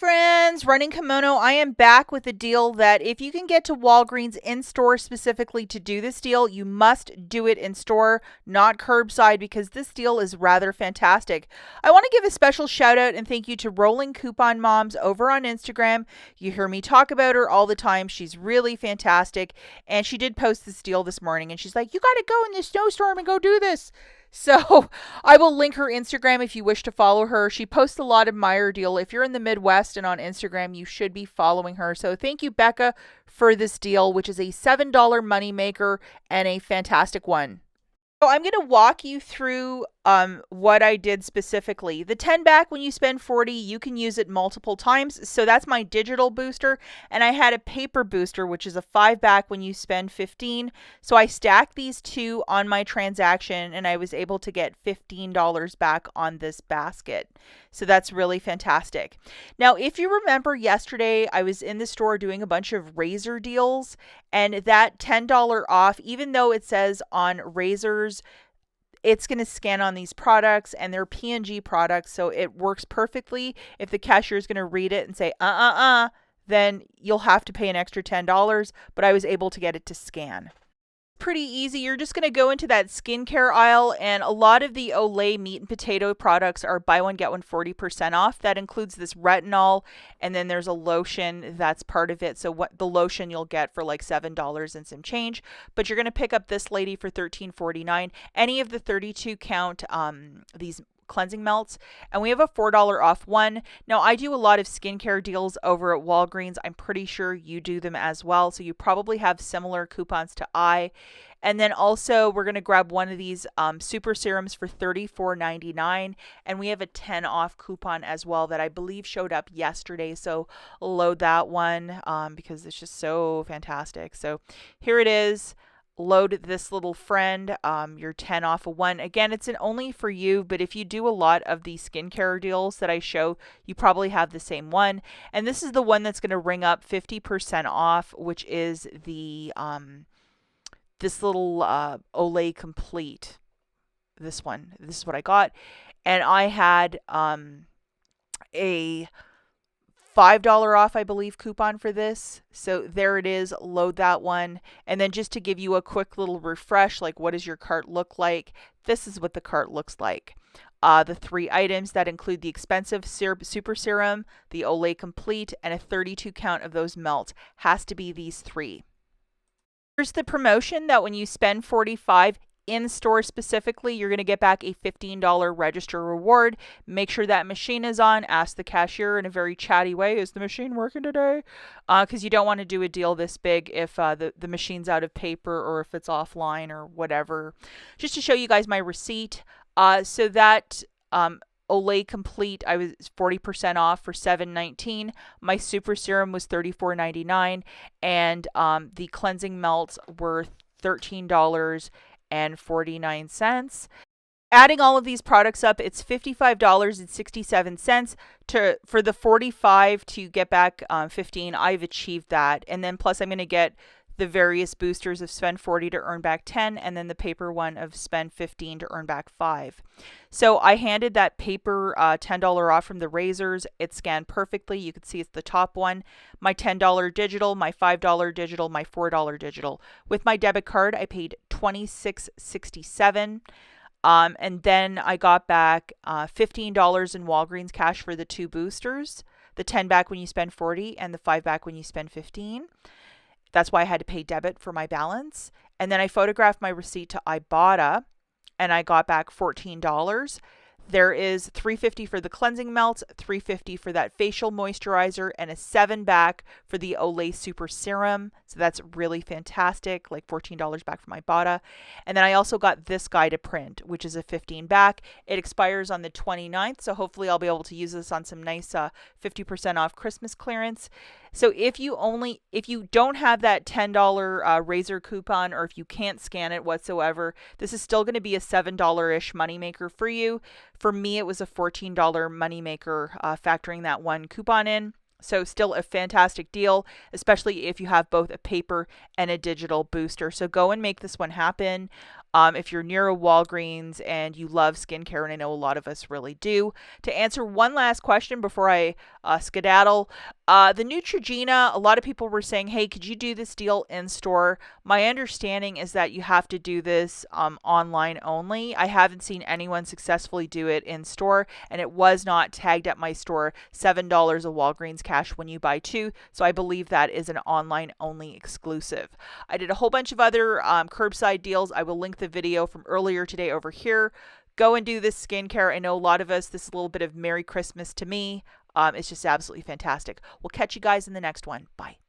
Friends, Running Kimono, I am back with a deal that if you can get to Walgreens in store specifically to do this deal, you must do it in store, not curbside, because this deal is rather fantastic. I want to give a special shout out and thank you to Rolling Coupon Moms over on Instagram. You hear me talk about her all the time. She's really fantastic, and she did post this deal this morning, and she's like, you got to go in this snowstorm and go do this. So I will link her Instagram if you wish to follow her. She posts a lot of Meyer deal. If you're in the Midwest and on Instagram, you should be following her. So thank you, Becca, for this deal, which is a $7 moneymaker and a fantastic one. So I'm going to walk you through what I did specifically. The 10 back when you spend 40, you can use it multiple times. So that's my digital booster. And I had a paper booster, which is a 5 back when you spend 15. So I stacked these two on my transaction and I was able to get $15 back on this basket. So that's really fantastic. Now, if you remember yesterday, I was in the store doing a bunch of razor deals, and that $10 off, even though it says on razors, it's going to scan on these products and they're P&G products. So it works perfectly. If the cashier is going to read it and say, then you'll have to pay an extra $10, but I was able to get it to scan. Pretty easy. You're just going to go into that skincare aisle, and a lot of the Olay meat and potato products are buy one get one 40% off. That includes this retinol, and then there's a lotion that's part of it. So what the lotion you'll get for like $7 and some change, but you're going to pick up this lady for $13.49. Any of the 32 count these cleansing melts, and we have a $4 off one. Now, I do a lot of skincare deals over at Walgreens. I'm pretty sure you do them as well, so you probably have similar coupons to I. And then also we're going to grab one of these super serums for $34.99, and we have a 10 off coupon as well that I believe showed up yesterday, so load that one because it's just so fantastic. So here it is. Load this little friend, your 10 off of one. Again, it's an only for you, but if you do a lot of the skincare deals that I show, you probably have the same one. And this is the one that's going to ring up 50% off, which is the this little Olay Complete. This one. This is what I got. And I had a $5 off, I believe, coupon for this. So there it is. Load that one. And then just to give you a quick little refresh, like what does your cart look like? This is what the cart looks like. The 3 items that include the expensive super serum, the Olay Complete, and a 32 count of those melts. Has to be these 3. Here's the promotion that when you spend $45 in store specifically, you're going to get back a $15 register reward. Make sure that machine is on. Ask the cashier in a very chatty way, is the machine working today? Because you don't want to do a deal this big if the machine's out of paper or if it's offline or whatever. Just to show you guys my receipt. So that Olay Complete, I was 40% off for $7.19. My super serum was $34.99, and the cleansing melts were $13.49. Adding all of these products up, it's $55.67 for the 45 to get back 15. I've achieved that, and then plus I'm going to get the various boosters of spend 40 to earn back 10, and then the paper one of spend 15 to earn back 5. So I handed that paper $10 off from the razors. It scanned perfectly. You can see it's the top one. My $10 digital, my $5 digital, my $4 digital. With my debit card, I paid $26.67. And then I got back $15 in Walgreens cash for the 2 boosters, the 10 back when you spend 40 and the 5 back when you spend 15. That's why I had to pay debit for my balance. And then I photographed my receipt to Ibotta, and I got back $14. There is $3.50 for the cleansing melts, $3.50 for that facial moisturizer, and a 7 back for the Olay Super Serum. So that's really fantastic, like $14 back from Ibotta. And then I also got this guy to print, which is a 15 back. It expires on the 29th, so hopefully I'll be able to use this on some nice 50% off Christmas clearance. So if you don't have that $10 razor coupon, or if you can't scan it whatsoever, this is still going to be a $7-ish moneymaker for you. For me, it was a $14 moneymaker factoring that one coupon in. So still a fantastic deal, especially if you have both a paper and a digital booster. So go and make this one happen. if you're near a Walgreens and you love skincare, and I know a lot of us really do. To answer one last question before I skedaddle, the Neutrogena, a lot of people were saying, hey, could you do this deal in store? My understanding is that you have to do this online only. I haven't seen anyone successfully do it in store, and it was not tagged at my store $7 of Walgreens cash when you buy two, so I believe that is an online only exclusive. I did a whole bunch of other curbside deals. I will link the video from earlier today over here. Go and do this skincare. I know a lot of us, this is a little bit of Merry Christmas to me. It's just absolutely fantastic. We'll catch you guys in the next one. Bye.